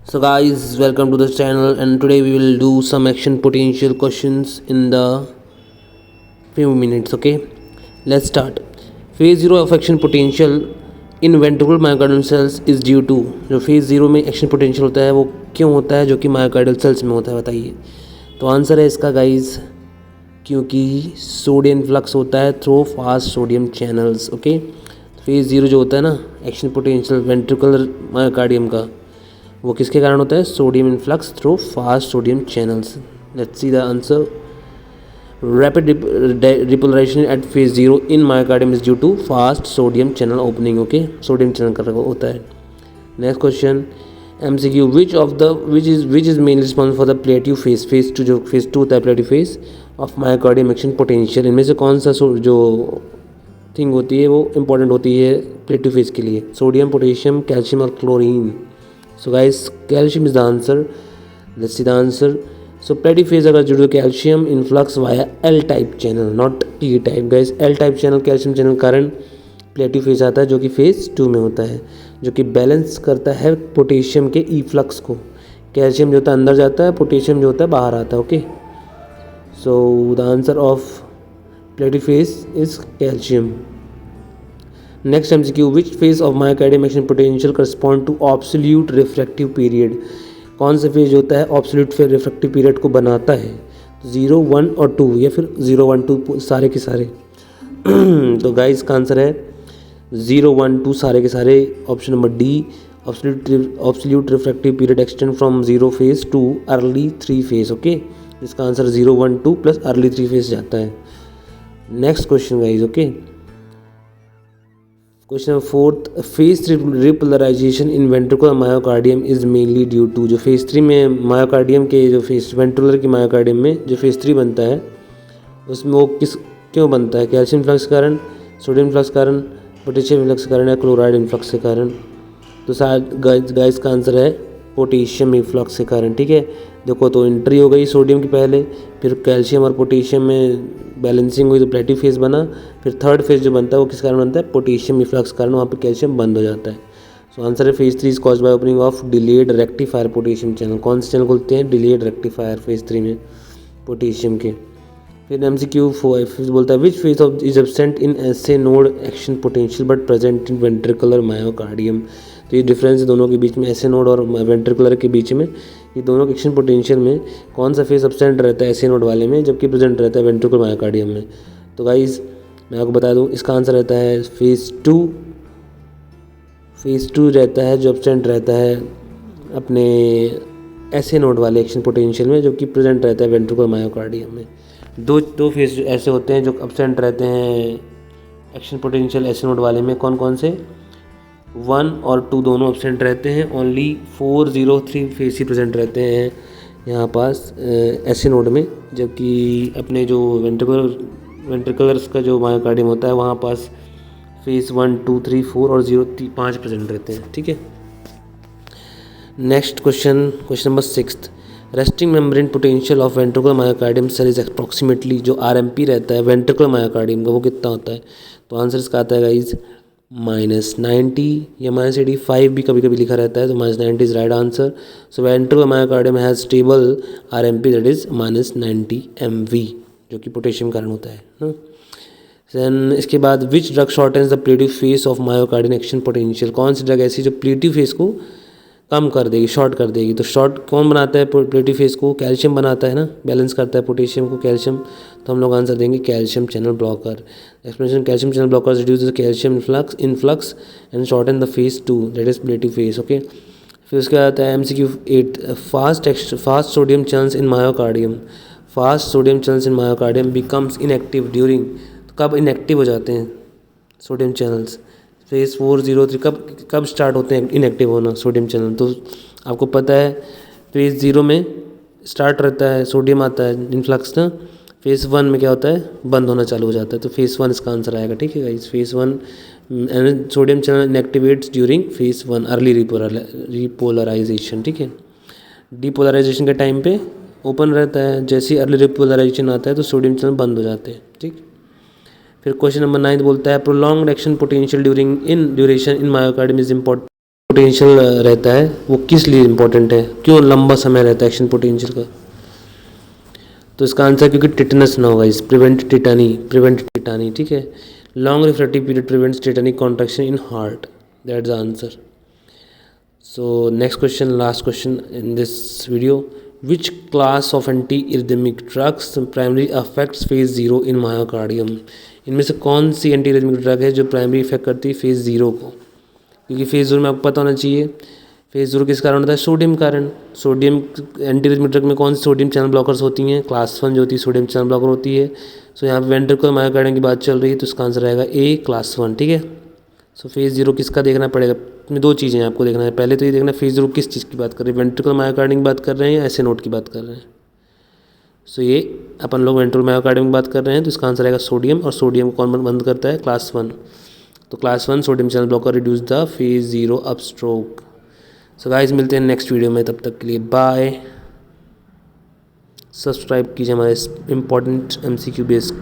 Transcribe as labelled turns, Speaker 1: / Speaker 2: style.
Speaker 1: So guys, welcome to this channel, and today we will do some action potential questions in the few minutes. Okay, let's start. Phase 0 of action potential in ventricular myocardial cells is due to, जो phase 0 में action potential होता है वो क्यों होता है, जो कि मायोकार्डियल सेल्स में होता है, बताइए। तो आंसर है इसका गाइज, क्योंकि सोडियम इन्फ्लक्स होता है through fast sodium channels. Okay, phase 0 जो होता है ना एक्शन पोटेंशियल वेंट्रिकुलर मायोकार्डियम का, वो किसके कारण होता है? Sodium influx through fast sodium channels. Let's see the answer. Rapid repolarization at phase 0 in myocardium is due to fast sodium channel opening. Okay, sodium channel का होता है। Next question, MCQ, which is mainly responsible for the plateau phase, phase 2 जो phase 2 होता है plateau phase of myocardium action potential, इनमें से कौन सा जो थिंग होती है वो इंपॉर्टेंट होती है प्लेटिव फेज के लिए? सोडियम, पोटेशियम, कैल्शियम और chlorine. So guys, calcium is the answer. Let's see the answer. So plateau phase अगर जुड़े calcium influx via L type channel, not T type guys. L type channel calcium channel कारण plateau phase आता है, जो कि phase 2 में होता है, जो कि बैलेंस करता है पोटेशियम के efflux को। कैल्शियम जो होता है अंदर जाता है, पोटेशियम जो होता है बाहर आता है। Okay, so the answer of plateau phase is calcium. Next MCQ, which phase of myocardium action potential correspond to absolute refractive period? कौन सा फेज होता है ऑब्सोल्यूट रिफ्रैक्टिव पीरियड को बनाता है? 0, 1 और 2, या फिर 0, 1, 2 सारे के सारे? तो गाइस का आंसर है 0, 1, 2 सारे के सारे, option number D. Absolute refractive period extend from 0 phase to early 3 phase. Okay, इसका आंसर 0, 1, 2 प्लस अर्ली 3 फेज जाता है। Next question guys. Okay, question number 4, phase repolarization in ventricular myocardium is mainly due to, जो phase 3 में myocardium के जो phase ventricular की myocardium में जो फेज 3 बनता है उसमें वो क्यों बनता है? कैल्शियम इन्फ्लक्स के कारण, सोडियम इन्फ्लक्स के कारण, पोटेशियम इन्फ्लक्स के कारण, या क्लोराइड इन्फ्लक्स के कारण? तो शायद गाइस का आंसर है पोटेशियम इन्फ्लक्स के कारण। ठीक है, देखो तो एंट्री हो गई सोडियम की पहले, फिर कैल्शियम और पोटेशियम में बैलेंसिंग हुई तो प्लेटिव फेज बना, फिर थर्ड फेज जो बनता है वो किस कारण बनता है? पोटेशियम इन्फ्लक्स कारण, वहाँ पे कैल्शियम बंद हो जाता है। सो आंसर है phase 3 is cause by opening of delayed rectifier potassium channel. कौन से चैनल खुलते हैं? डिलेड रेक्टिफायर फेज 3 में पोटेशियम के। फिर MCQ 4 बोलता है विच phase of is absent in essay node action potential but present in ventricular myocardium? तो ये डिफरेंस है दोनों के बीच में, एसे नोड और वेंट्रिकुलर के बीच में। ये दोनों के एक्शन पोटेंशियल में कौन सा फेज एब्सेंट रहता है एसे नोड वाले में, जबकि प्रेजेंट रहता है वेंट्रिकुलर मायोकार्डियम में? तो गाइज मैं आपको बता दूं, इसका आंसर रहता है फेज 2। फेज 2 रहता है जो एब्सेंट रहता है अपने एसे नोड वाले एक्शन पोटेंशियल में, जो कि प्रेजेंट रहता है वेंट्रिकुलर मायोकार्डियम में। दो फेज ऐसे होते हैं जो एब्सेंट रहते हैं एक्शन पोटेंशियल एसे नोड वाले में। कौन कौन से? 1 और 2 दोनों एब्सेंट रहते हैं। ओनली 4, 0, 3 फेज ही प्रेजेंट रहते हैं यहाँ पास एसे नोड में, जबकि अपने जो वेंट्रिकुलर्स का जो मायोकार्डियम होता है वहाँ पास फेज 1, 2, 3, 4 और 0, 5 प्रेजेंट रहते हैं। ठीक है, next question, question number 6, resting membrane potential of ventricular myocardium cell is approximately, जो RMP रहता है वेंट्रिकुलर मायोकार्डियम का, वो कितना होता है? तो आंसर इसका आता है गाइज -90 या -85 भी कभी कभी लिखा रहता है, तो -90 is right answer. So ventricular myocardium has stable RMP that is -90 MV, जो कि पोटेशियम कारण होता है ना। देन इसके बाद which drug shortens the plateau phase of myocardium action potential? कौन सी ड्रग ऐसी जो प्लेटिव फेस को कम कर देगी, शॉर्ट कर देगी? तो शॉर्ट कौन बनाता है प्लेटिव फेस को? कैल्शियम बनाता है ना, बैलेंस करता है पोटेशियम को कैल्शियम। तो हम लोग आंसर देंगे calcium channel blocker. Explanation, calcium channel blocker reduce the calcium influx and shorten the face 2 that is प्लेटिव face. Okay, फिर उसके बाद आता है MCQ 8, fast sodium channels in myocardium. Fast sodium channels in myocardium becomes inactive during, तो कब inactive हो जाते हैं सोडियम चैनल्स? फेज 4, 0, 3 कब स्टार्ट होते हैं इनएक्टिव होना सोडियम चैनल? तो आपको पता है फेज 0 में स्टार्ट रहता है, सोडियम आता है इन्फ्लक्स ना। फेज 1 में क्या होता है? बंद होना चालू हो जाता है। तो फेज 1 इसका आंसर आएगा। ठीक है guys, phase 1 sodium channel inactivates during phase 1 early repolarization. ठीक है, डिपोलराइजेशन के टाइम पे ओपन रहता है, जैसे ही अर्ली रिपोलराइजेशन आता है तो सोडियम चैनल बंद हो जाते हैं। ठीक, फिर क्वेश्चन नंबर 9 बोलता है prolonged action potential duration in myocardium is important potential रहता है वो किस लिए इम्पोर्टेंट है, क्यों लंबा समय रहता है एक्शन पोटेंशियल का? तो इसका आंसर क्योंकि टिटनस ना होगा, इस प्रिवेंट टिटानी, ठीक है। Long refractory period prevents tetanic contraction in heart, that's the answer. So next question, last question in this video. Which class of anti-arrhythmic drugs primarily affects phase 0 in myocardium? इनमें से कौन सी anti drug है जो primary effect करती है phase 0 को? क्योंकि phase 0 में आपको पता होना चाहिए फेज़ 0 किस कारण होता है, सोडियम कारण। सोडियम एंटी ड्रग में कौन सी सोडियम चैनल ब्लॉकर्स होती हैं, क्लास 1 जो होती है सोडियम चैनल ब्लॉकर होती है। सो यहाँ पे वेंट्रिकुलर मायोकार्डियम की बात चल रही है तो इसका आंसर आएगा ए, क्लास 1, ठीक है। सो फेज़ 0 किसका देखना पड़ेगा, इसमें दो चीज़ें आपको देखना है। पहले तो ये देखना फेज़ 0 किस चीज़ की बात कर रहे हैं, वेंट्रिकुलर मायोकार्डियम की बात कर रहे हैं या ऐसे नोट की बात कर रहे हैं। सो ये अपन लोग वेंट्रिकुलर मायोकार्डियम की बात कर रहे हैं तो इसका आंसर आएगा सोडियम, और सोडियम को कौन बंद करता है, क्लास 1। तो class 1 sodium channel blocker reduce the phase 0 up stroke. So guys मिलते हैं नेक्स्ट वीडियो में, तब तक के लिए बाय। सब्सक्राइब कीजिए हमारे इम्पॉर्टेंट MCQ बेस्ड